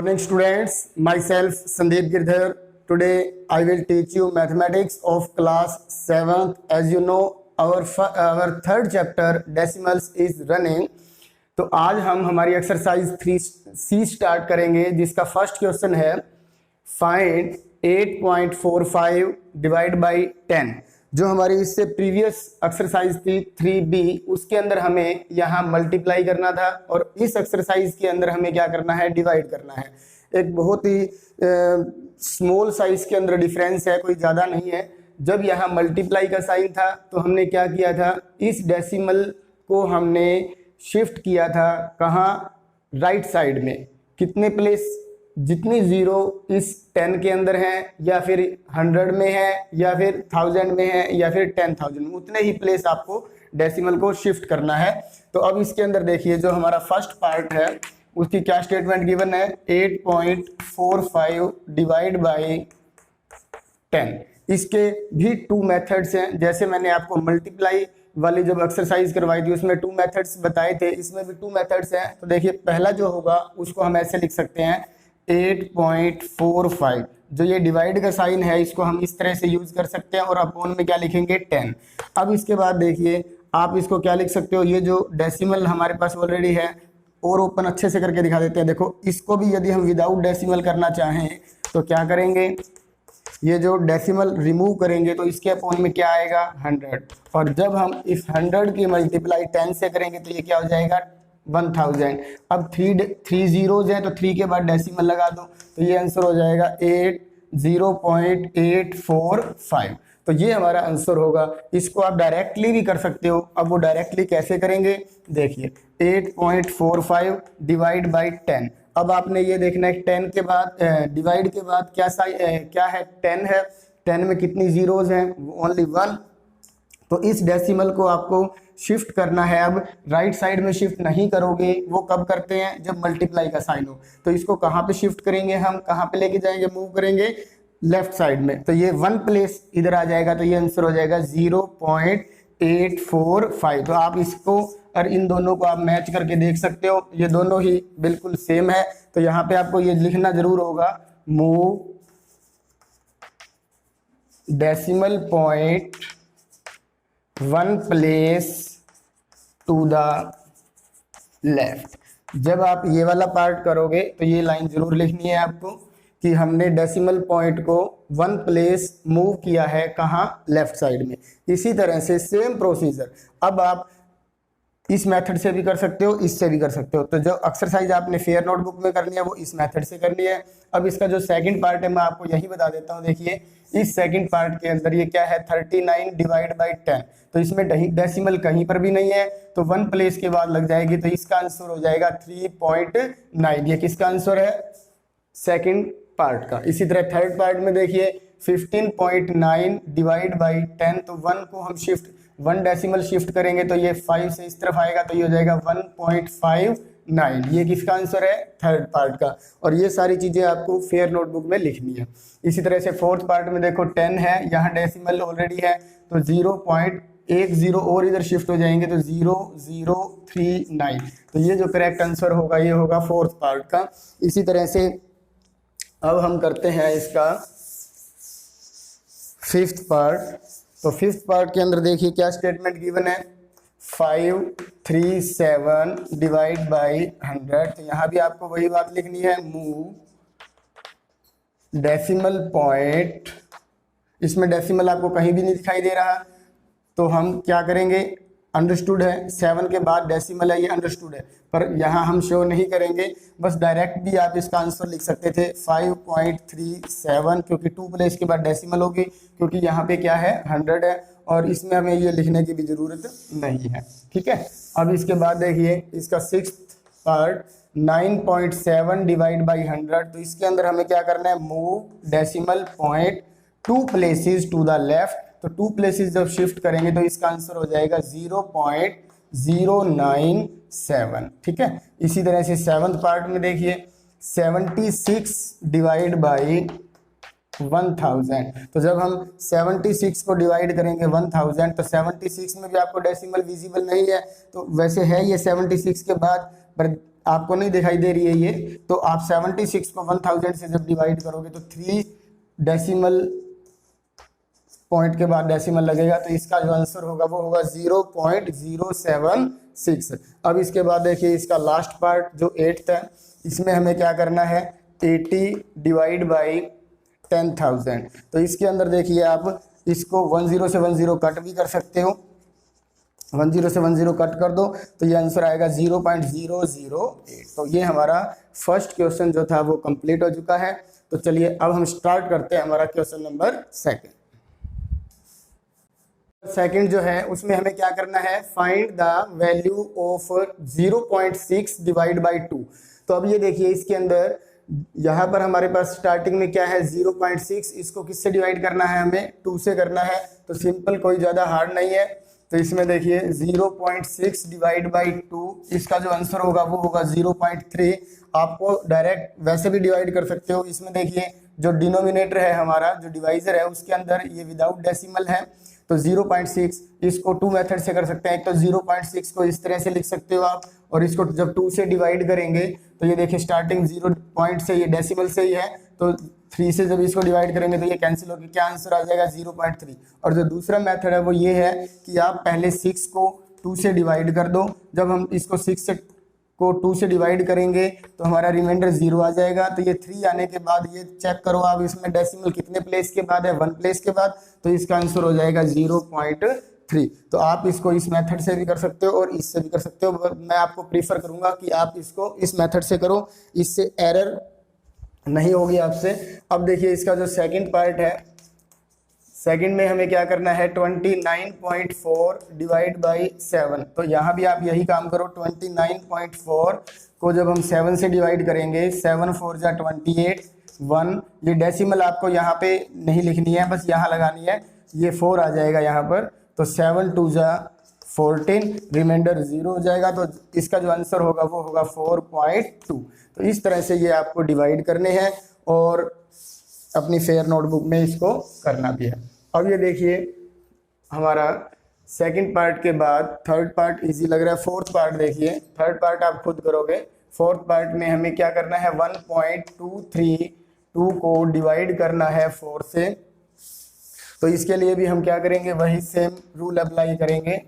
morning students, myself Sandeep Girdhar. Today I will teach you mathematics of class 7th. As you know, our third chapter decimals is running. तो आज हम हमारी exercise 3C start करेंगे, जिसका first question है find 8.45 divide by 10। जो हमारी इससे प्रीवियस एक्सरसाइज थी 3B, उसके अंदर हमें यहाँ मल्टीप्लाई करना था और इस एक्सरसाइज के अंदर हमें क्या करना है, डिवाइड करना है। एक बहुत ही स्मॉल साइज के अंदर डिफरेंस है, कोई ज़्यादा नहीं है। जब यहाँ मल्टीप्लाई का साइन था तो हमने क्या किया था, इस डेसिमल को हमने शिफ्ट किया था कहाँ, राइट साइड में। कितने प्लेस, जितनी जीरो इस 10 के अंदर हैं या फिर 100 में है या फिर 1000 में है या फिर 10,000 में, उतने ही प्लेस आपको डेसिमल को शिफ्ट करना है। तो अब इसके अंदर देखिए, जो हमारा फर्स्ट पार्ट है उसकी क्या स्टेटमेंट गिवन है, 8.45 डिवाइड बाई 10। इसके भी 2 मेथड्स हैं। जैसे मैंने आपको मल्टीप्लाई वाली जब एक्सरसाइज करवाई थी उसमें 2 मेथड्स बताए थे, इसमें भी 2 मेथड्स हैं। तो देखिए, पहला जो होगा उसको हम ऐसे लिख सकते हैं 8.45। जो ये डिवाइड का साइन है इसको हम इस तरह से यूज कर सकते हैं और अपॉन में क्या लिखेंगे, 10। अब इसके बाद देखिए, आप इसको क्या लिख सकते हो, ये जो डेसिमल हमारे पास ऑलरेडी है, और ओपन अच्छे से करके दिखा देते हैं। देखो, इसको भी यदि हम विदाउट डेसिमल करना चाहें तो क्या करेंगे, ये जो डेसिमल रिमूव करेंगे तो इसके अपॉन में क्या आएगा, 100। और जब हम इस 100 की मल्टीप्लाई 10 से करेंगे तो ये क्या हो जाएगा, 1000। अब 3 जीरोज है तो 3 के बाद डेसिमल लगा दो तो ये आंसर हो जाएगा 0.845। तो ये हमारा आंसर होगा। इसको आप डायरेक्टली भी कर सकते हो। अब वो डायरेक्टली कैसे करेंगे, देखिए 8.45 डिवाइड बाई 10। अब आपने ये देखना है 10 के बाद डिवाइड के बाद क्या है, 10 है। 10 में कितनी जीरोज हैं, ओनली 1। तो इस डेसिमल को आपको शिफ्ट करना है। अब राइट साइड में शिफ्ट नहीं करोगे, वो कब करते हैं, जब मल्टीप्लाई का साइन हो। तो इसको कहाँ पे शिफ्ट करेंगे, हम कहाँ पे लेके जाएंगे, मूव करेंगे लेफ्ट साइड में। तो ये 1 प्लेस इधर आ जाएगा, तो ये आंसर हो जाएगा 0.845। तो आप इसको और इन दोनों को आप मैच करके देख सकते हो, ये दोनों ही बिल्कुल सेम है। तो यहाँ पे आपको ये लिखना जरूर होगा, move decimal point 1 place to the left. जब आप ये वाला पार्ट करोगे तो ये लाइन जरूर लिखनी है आपको कि हमने डेसिमल पॉइंट को 1 प्लेस मूव किया है, कहाँ, लेफ्ट साइड में। इसी तरह से सेम प्रोसीजर अब आप इस मेथड से भी कर सकते हो, इससे भी कर सकते हो। तो जो एक्सरसाइज आपने फेयर नोटबुक में करनी है वो इस मेथड से करनी है। अब इसका जो सेकंड पार्ट है मैं आपको यही बता देता हूँ। देखिए, इस सेकंड पार्ट के अंदर ये क्या है, 39 डिवाइड बाई 10। तो इसमें डेसिमल कहीं पर भी नहीं है, तो 1 प्लेस के बाद लग जाएगी। तो इसका आंसर हो जाएगा 3.9। ये किसका आंसर है, सेकंड पार्ट का। इसी तरह थर्ड पार्ट में देखिए 15.9 डिवाइड बाई 10। तो 1 को हम शिफ्ट 1 डेसिमल शिफ्ट करेंगे तो ये 5 से इस तरफ आएगा, तो ये हो जाएगा 1.59। ये किसका आंसर है, थर्ड पार्ट का। और ये सारी चीजें आपको फेयर नोटबुक में लिखनी है। इसी तरह से फोर्थ पार्ट में देखो 10 है, यहाँ डेसिमल ऑलरेडी है, तो 0.10 और इधर शिफ्ट हो जाएंगे तो 0039। तो ये जो करेक्ट आंसर होगा ये होगा फोर्थ पार्ट का। इसी तरह से अब हम करते हैं इसका फिफ्थ पार्ट। तो फिफ्थ पार्ट के अंदर देखिए क्या स्टेटमेंट गिवन है, 537 डिवाइड बाई 100। तो यहाँ भी आपको वही बात लिखनी है, मूव डेसिमल पॉइंट। इसमें डेसिमल आपको कहीं भी नहीं दिखाई दे रहा, तो हम क्या करेंगे, अंडरस्टूड है, 7 के बाद डेसिमल है, ये अंडरस्टूड है, पर यहाँ हम शो नहीं करेंगे। बस डायरेक्ट भी आप इसका आंसर लिख सकते थे 5.37, क्योंकि 2 प्लेस के बाद डेसिमल होगी, क्योंकि यहाँ पे क्या है, 100 है, और इसमें हमें ये लिखने की भी जरूरत नहीं है। ठीक है। अब इसके बाद देखिए इसका सिक्स्थ पार्ट 9.7 डिवाइड बाई 100। तो इसके अंदर हमें क्या करना है, move decimal point 2 places to the left. तो 2 प्लेसेस जब शिफ्ट करेंगे तो इसका आंसर हो जाएगा 0.097। ठीक है। इसी तरह से 7th पार्ट में देखिए 76 डिवाइड बाई 1000। तो जब हम 76 को डिवाइड करेंगे 1000, तो 76 में भी आपको डेसिमल विजिबल नहीं है, तो वैसे है ये 76 के बाद, पर आपको नहीं दिखाई दे रही है ये, तो आप 76 को 1000 से जब डिवाइड करोगे तो 3 डेसिमल पॉइंट के बाद डेसिमल लगेगा, तो इसका जो आंसर होगा वो होगा 0.076। अब इसके बाद देखिए इसका लास्ट पार्ट जो 8th है, इसमें हमें क्या करना है 80 डिवाइड बाई 10,000। तो इसके अंदर देखिए आप इसको 10 से 10 कट भी कर सकते हो, 10 से 10 कट कर दो तो ये आंसर आएगा 0.008। तो ये हमारा फर्स्ट क्वेश्चन जो था वो कंप्लीट हो चुका है। तो चलिए अब हम स्टार्ट करते हैं हमारा क्वेश्चन नंबर सेकंड जो है उसमें हमें क्या करना है, find the value of 0.6 divide by 2। तो अब ये देखिए इसके अंदर यहाँ पर हमारे पास स्टार्टिंग में क्या है 0.6, इसको किससे डिवाइड करना है, हमें 2 से करना है। तो सिंपल, कोई ज़्यादा हार्ड नहीं है। तो इसमें देखिए 0.6 डिवाइड बाई 2, इसका जो आंसर होगा वो होगा 0.3। आपको डायरेक्ट वैसे भी डिवाइड कर सकते हो। इसमें देखिए जो डिनोमिनेटर है हमारा, जो डिवाइजर है उसके अंदर ये विदाउट डेसिमल है, तो 0.6 इसको 2 मेथड से कर सकते हैं। एक तो 0.6 को इस तरह से लिख सकते हो आप, और इसको जब 2 से डिवाइड करेंगे तो ये देखिए स्टार्टिंग 0 पॉइंट से, ये डेसिमल से ही है, तो 3 से जब इसको डिवाइड करेंगे तो ये कैंसिल होकर क्या आंसर आ जाएगा 0.3। और जो दूसरा मेथड है वो ये है कि आप पहले 6 को 2 से डिवाइड कर दो। जब हम इसको 6 को 2 से डिवाइड करेंगे तो हमारा रिमाइंडर 0 आ जाएगा। तो ये 3 आने के बाद ये चेक करो आप, इसमें डेसिमल कितने प्लेस के बाद है, 1 प्लेस के बाद, तो इसका आंसर हो जाएगा 0.3। तो आप इसको इस मेथड से भी कर सकते हो और इससे भी कर सकते हो। मैं आपको प्रीफर करूंगा कि आप इसको इस मेथड से करो, इससे एरर नहीं होगी आपसे। अब देखिए इसका जो सेकंड पार्ट है, सेकंड में हमें क्या करना है 29.4 डिवाइड बाई 7। तो यहाँ भी आप यही काम करो, 29.4 को जब हम 7 से डिवाइड करेंगे, 7 4 जा 28, 1, ये डेसिमल आपको यहाँ पे नहीं लिखनी है, बस यहाँ लगानी है, ये 4 आ जाएगा यहाँ पर। तो 7 2 जा 14, रिमाइंडर 0 हो जाएगा। तो इसका जो आंसर होगा वो होगा 4.2। तो इस तरह से ये आपको डिवाइड करने हैं और अपनी फेयर नोटबुक में इसको करना भी है। अब ये देखिए हमारा सेकंड पार्ट के बाद थर्ड पार्ट इजी लग रहा है। फोर्थ पार्ट देखिए, थर्ड पार्ट आप खुद करोगे। फोर्थ पार्ट में हमें क्या करना है 1.232 को डिवाइड करना है 4 से। तो इसके लिए भी हम क्या करेंगे, वही सेम रूल अप्लाई करेंगे।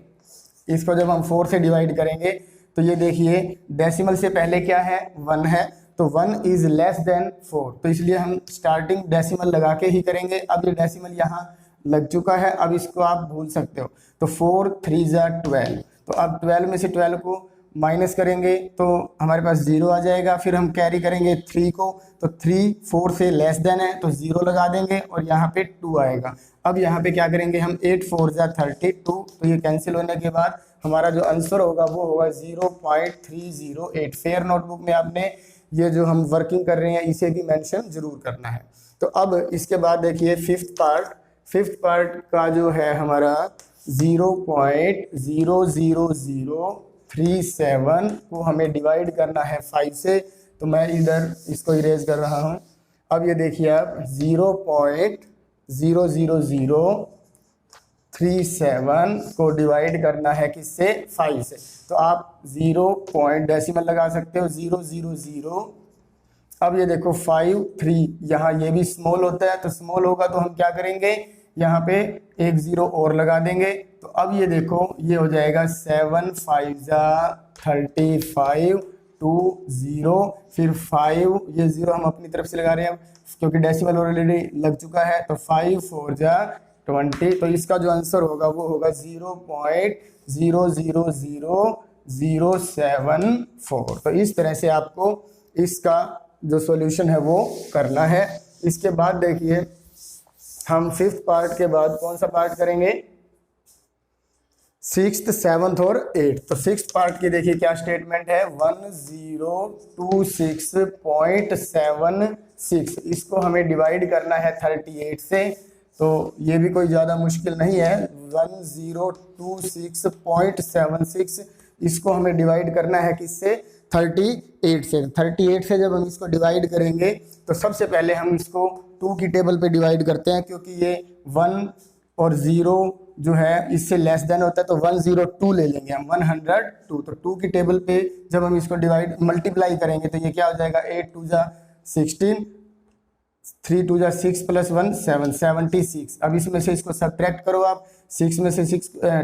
इसको जब हम 4 से डिवाइड करेंगे तो ये देखिए डेसिमल से पहले क्या है 1 है, तो 1 इज लेस देन 4, तो इसलिए हम स्टार्टिंग डेसिमल लगा के ही करेंगे। अब ये डेसिमल यहाँ लग चुका है, अब इसको आप भूल सकते हो। तो 4 3 जा 12, तो अब 12 में से 12 को माइनस करेंगे तो हमारे पास 0 आ जाएगा। फिर हम कैरी करेंगे 3 को, तो 3 4 से लेस देन है तो 0 लगा देंगे और यहाँ पे 2 आएगा। अब यहाँ पे क्या करेंगे हम 8 4 जा 32, तो ये कैंसिल होने के बाद हमारा जो आंसर होगा वो होगा 0.308। फेयर नोटबुक में आपने ये जो हम वर्किंग कर रहे हैं इसे भी मेंशन जरूर करना है। तो अब इसके बाद देखिए फिफ्थ पार्ट का जो है हमारा 0.00037 को हमें डिवाइड करना है 5 से। तो मैं इधर इसको इरेज कर रहा हूँ। अब ये देखिए आप 0.00037 को डिवाइड करना है किससे, 5 से। तो आप 0 पॉइंट डेसिमल लगा सकते हो 000। अब ये देखो 5 3, यहाँ ये भी स्मॉल होता है, तो स्मॉल होगा तो हम क्या करेंगे यहाँ पे एक 0 और लगा देंगे। तो अब ये देखो ये हो जाएगा 7 5 जा 35 2 0, फिर 5, ये 0 हम अपनी तरफ से लगा रहे हैं क्योंकि डेसिमल ऑलरेडी लग चुका है। तो 5 4 जा 20, तो इसका जो आंसर होगा वो होगा 0.0000074। तो इस तरह से आपको इसका जो सॉल्यूशन है वो करना है। इसके बाद देखिए हम फिफ्थ पार्ट के बाद कौन सा पार्ट करेंगे, 6th 7th और 8th। तो 6th पार्ट की देखिए क्या स्टेटमेंट है 1026.76, इसको हमें डिवाइड करना है 38 से। तो ये भी कोई ज़्यादा मुश्किल नहीं है, 1026.76 इसको हमें डिवाइड करना है किससे, 38 से। 38 से जब हम इसको डिवाइड करेंगे तो सबसे पहले हम इसको 2 की टेबल पे डिवाइड करते हैं, क्योंकि ये 1 और 0 जो है इससे लेस देन होता है तो 102 ले लेंगे हम, 102। तो 2 की टेबल पे जब हम इसको डिवाइड मल्टीप्लाई करेंगे तो ये क्या हो जाएगा, 8 2 जा 16, 3 2 जा 6 प्लस 1 7, 76। अब इसमें से इसको सब्ट्रैक्ट करो आप, 6 में से 6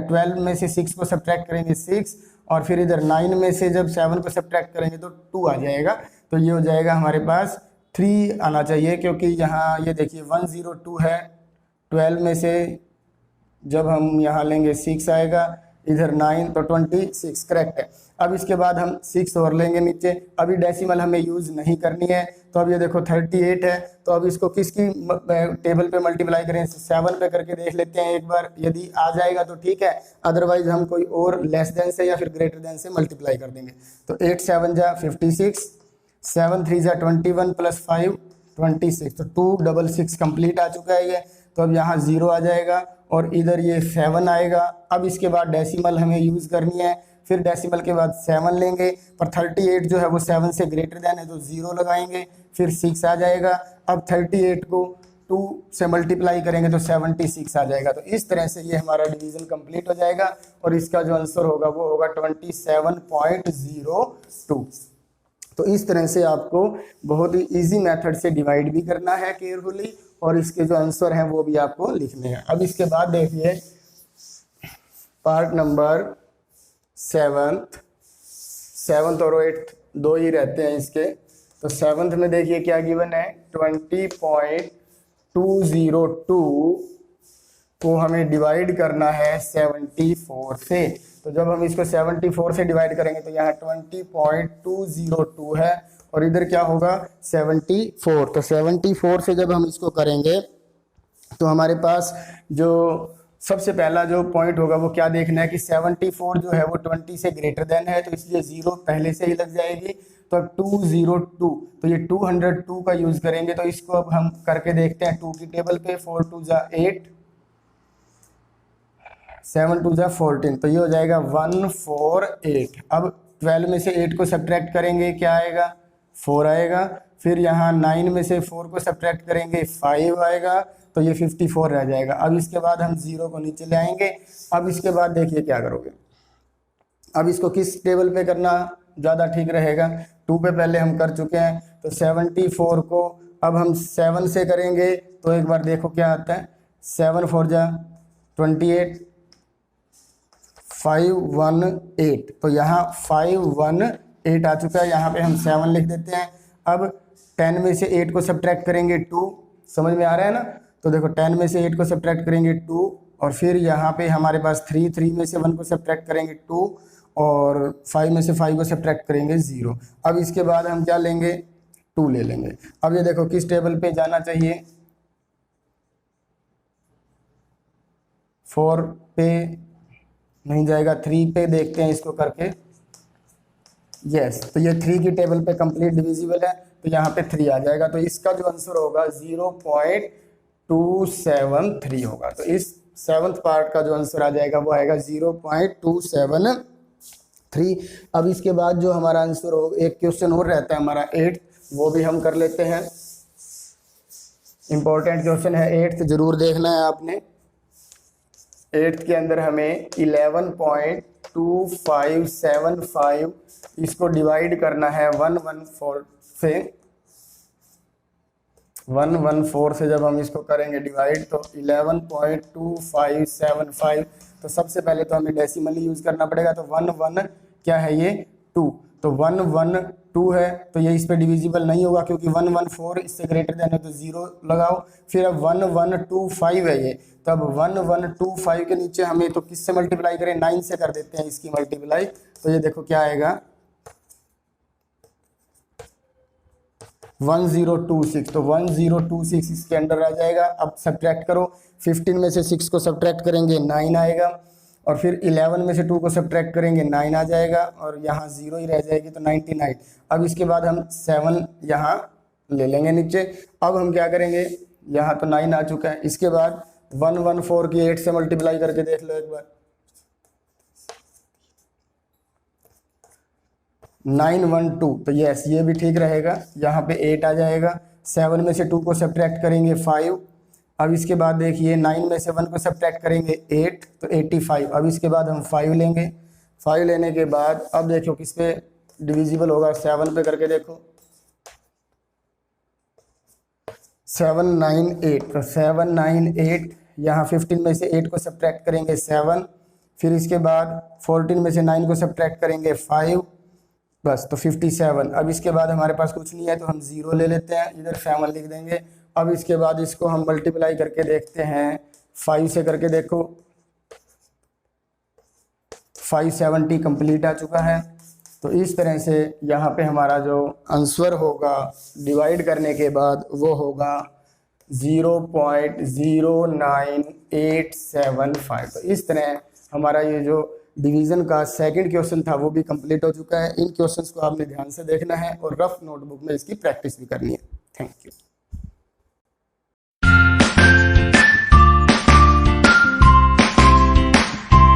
12 में से 6 को सब्ट्रैक्ट करेंगे 6, और फिर इधर 9 में से जब 7 को सब्ट्रैक्ट करेंगे तो 2 आ जाएगा। तो ये हो जाएगा हमारे पास 3 आना चाहिए, क्योंकि यहाँ ये देखिए 102 है, 12 में से जब हम यहाँ लेंगे 6 आएगा, इधर 9 तो 26 करेक्ट है। अब इसके बाद हम 6 और लेंगे नीचे। अभी डेसिमल हमें यूज़ नहीं करनी है, तो अब ये देखो 38 है, तो अब इसको किसकी टेबल पे मल्टीप्लाई करें, 7 पे करके देख लेते हैं एक बार, यदि आ जाएगा तो ठीक है, अदरवाइज हम कोई और लेस देन से या फिर ग्रेटर देन से मल्टीप्लाई कर देंगे। तो 8 7 जा 56, 7 3 जा 21 प्लस 5 26, तो 266 कंप्लीट आ चुका है ये। तो अब यहाँ 0 आ जाएगा और इधर ये 7 आएगा। अब इसके बाद डेसिमल हमें यूज़ करनी है, फिर डेसिमल के बाद 7 लेंगे, पर 38 जो है वो 7 से ग्रेटर देन है तो 0 लगाएंगे, फिर 6 आ जाएगा। अब 38 को 2 से मल्टीप्लाई करेंगे तो 76 आ जाएगा। तो इस तरह से ये हमारा डिवीज़न कंप्लीट हो जाएगा और इसका जो आंसर होगा वो होगा 27.02। तो इस तरह से आपको बहुत ही इजी मेथड से डिवाइड भी करना है केयरफुली, और इसके जो आंसर हैं वो भी आपको लिखने हैं। अब इसके बाद देखिए पार्ट नंबर 7th और 8th दो ही रहते हैं इसके। तो 7th में देखिए क्या गिवन है, 20.202 को हमें डिवाइड करना है 74 से। तो जब हम इसको 74 से डिवाइड करेंगे तो यहाँ 20.202 है और इधर क्या होगा 74। तो 74 से जब हम इसको करेंगे तो हमारे पास जो सबसे पहला जो पॉइंट होगा वो क्या देखना है कि 74 जो है वो 20 से ग्रेटर देन है, तो इसलिए 0 पहले से ही लग जाएगी। तो अब 202, तो ये 202 का यूज़ करेंगे। तो इसको अब हम करके देखते हैं 2 की टेबल पे, 4 2 जा 8, 7 2 जा 14, तो ये हो जाएगा 148। अब 12 में से 8 को सब्ट्रैक्ट करेंगे, क्या आएगा 4 आएगा। फिर यहाँ 9 में से 4 को सब्ट्रैक्ट करेंगे 5 आएगा, तो ये 54 रह जाएगा। अब इसके बाद हम 0 को नीचे ले आएंगे। अब इसके बाद देखिए क्या करोगे, अब इसको किस टेबल पे करना ज़्यादा ठीक रहेगा, 2 पे पहले हम कर चुके हैं। तो 74 को अब हम 7 से करेंगे तो एक बार देखो क्या आता है, 7 4 जा 28, 518, तो यहाँ 518 आ चुका है। यहाँ पे हम 7 लिख देते हैं। अब 10 में से 8 को सब्ट्रैक्ट करेंगे 2, समझ में आ रहा है ना। तो देखो 10 में से 8 को सब्ट्रैक्ट करेंगे 2, और फिर यहाँ पे हमारे पास 3 में से 1 को सब्ट्रैक्ट करेंगे 2, और 5 में से 5 को सब्ट्रैक्ट करेंगे 0। अब इसके बाद हम क्या लेंगे, 2 ले लेंगे। अब ये देखो किस टेबल पे जाना चाहिए, 4 पे नहीं जाएगा, 3 पे देखते हैं इसको करके। यस, तो ये 3 की टेबल पे कंप्लीट डिविजिबल है, तो यहाँ पे 3 आ जाएगा। तो इसका जो आंसर होगा 0.273 होगा। तो इस 7th पार्ट का जो आंसर आ जाएगा वो आएगा 0.273। अब इसके बाद जो हमारा आंसर होगा, एक क्वेश्चन और रहता है हमारा 8th, वो भी हम कर लेते हैं। इंपॉर्टेंट क्वेश्चन है 8th, जरूर देखना है आपने। 8th के अंदर हमें 11.2575 इसको डिवाइड करना है 114 से। 114 से जब हम इसको करेंगे डिवाइड तो 11.2575, तो सबसे पहले तो हमें डेसिमल यूज़ करना पड़ेगा। तो 1 क्या है ये 2, तो 112 है, तो ये इस पे डिविजिबल नहीं होगा क्योंकि 114 इससे ग्रेटर देन है, तो 0 लगाओ। फिर अब 1125 है ये, तो अब 1125 के नीचे हमें तो किससे मल्टीप्लाई करें, 9 से कर देते हैं इसकी मल्टीप्लाई। तो ये देखो क्या आएगा 1026, तो 1026 इसके अंडर आ जाएगा। अब सब्ट्रैक्ट करो, 15 में से 6 को सब्ट्रैक्ट करेंगे 9 आएगा, और फिर 11 में से 2 को सब्ट्रैक्ट करेंगे 9 आ जाएगा, और यहाँ 0 ही रह जाएगी तो 99। अब इसके बाद हम 7 यहाँ ले लेंगे नीचे। अब हम क्या करेंगे, यहाँ तो 9 आ चुका है, इसके बाद 114 की 8 से मल्टीप्लाई करके देख लो एक बार, 912, तो यस ये भी ठीक रहेगा। यहाँ पे 8 आ जाएगा। 7 में से 2 को सब्ट्रैक्ट करेंगे 5, अब इसके बाद देखिए 9 में से 1 को सब्ट्रैक्ट करेंगे 8 तो 85। अब इसके बाद हम 5 लेंगे, 5 लेने के बाद अब देखो किस पे डिविजिबल होगा, 7 पे करके देखो, 7 9 8 तो 7 9 8। यहाँ 15 में से 8 को सब्ट्रैक्ट करेंगे 7, फिर इसके बाद 14 में से 9 को सब्ट्रैक्ट करेंगे 5, बस तो 57। अब इसके बाद हमारे पास कुछ नहीं है तो हम 0 ले लेते हैं, इधर 7 लिख देंगे। अब इसके बाद इसको हम मल्टीप्लाई करके देखते हैं 5 से करके देखो, 570 कंप्लीट आ चुका है। तो इस तरह से यहाँ पे हमारा जो आंसर होगा डिवाइड करने के बाद वो होगा 0.09875। तो इस तरह हमारा ये जो डिवीज़न का सेकंड क्वेश्चन था वो भी कंप्लीट हो चुका है। इन क्वेश्चंस को आपने ध्यान से देखना है और रफ नोटबुक में इसकी प्रैक्टिस भी करनी है। Thank you.